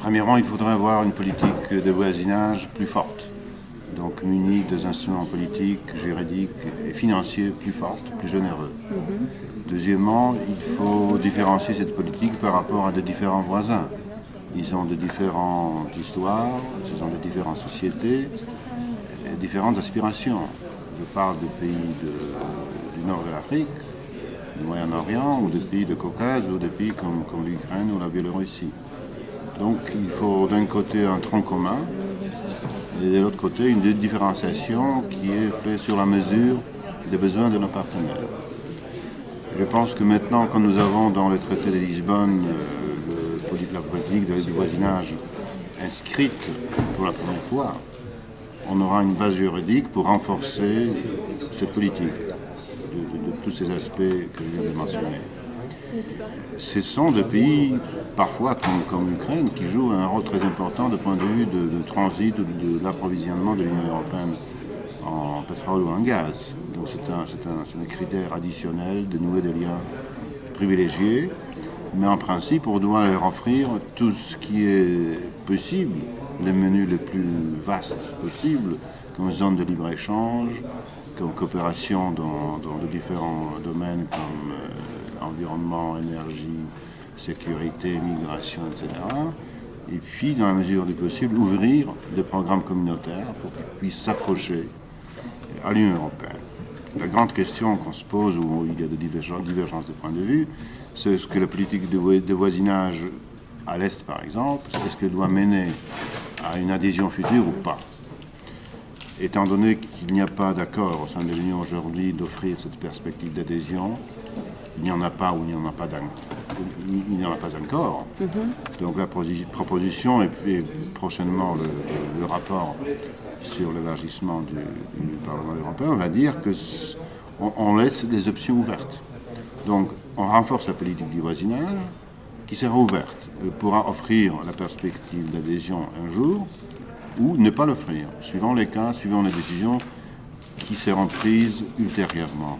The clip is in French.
Premièrement, il faudrait avoir une politique de voisinage plus forte, donc munie des instruments politiques, juridiques et financiers plus forts, plus généreux. Deuxièmement, il faut différencier cette politique par rapport à de différents voisins. Ils ont de différentes histoires, ils ont de différentes sociétés, et différentes aspirations. Je parle des pays du nord de l'Afrique, du Moyen-Orient, ou des pays de Caucase, ou des pays comme l'Ukraine ou la Biélorussie. Donc il faut d'un côté un tronc commun, et de l'autre côté une différenciation qui est faite sur la mesure des besoins de nos partenaires. Je pense que maintenant, quand nous avons dans le traité de Lisbonne la politique du voisinage inscrite pour la première fois, on aura une base juridique pour renforcer cette politique de tous ces aspects que je viens de mentionner. Ce sont des pays, parfois comme l'Ukraine, qui jouent un rôle très important du point de vue de transit ou de l'approvisionnement de l'Union européenne en pétrole ou en gaz. Donc c'est un critère additionnel de nouer des liens privilégiés, mais en principe on doit leur offrir tout ce qui est possible, les menus les plus vastes possibles, comme zone de libre-échange, comme coopération dans de différents domaines comme environnement, énergie, sécurité, migration, etc. Et puis, dans la mesure du possible, ouvrir des programmes communautaires pour qu'ils puissent s'approcher à l'Union européenne. La grande question qu'on se pose, où il y a des divergences de point de vue, c'est ce que la politique de voisinage à l'Est, par exemple, est-ce qu'elle doit mener à une adhésion future ou pas? Étant donné qu'il n'y a pas d'accord au sein de l'Union aujourd'hui d'offrir cette perspective d'adhésion, il n'y en a pas ou il n'y en a pas encore. Donc la proposition et prochainement le rapport sur l'élargissement du Parlement européen va dire qu'on laisse les options ouvertes. Donc on renforce la politique du voisinage qui sera ouverte. Elle pourra offrir la perspective d'adhésion un jour ou ne pas l'offrir, suivant les cas, suivant les décisions qui seront prises ultérieurement.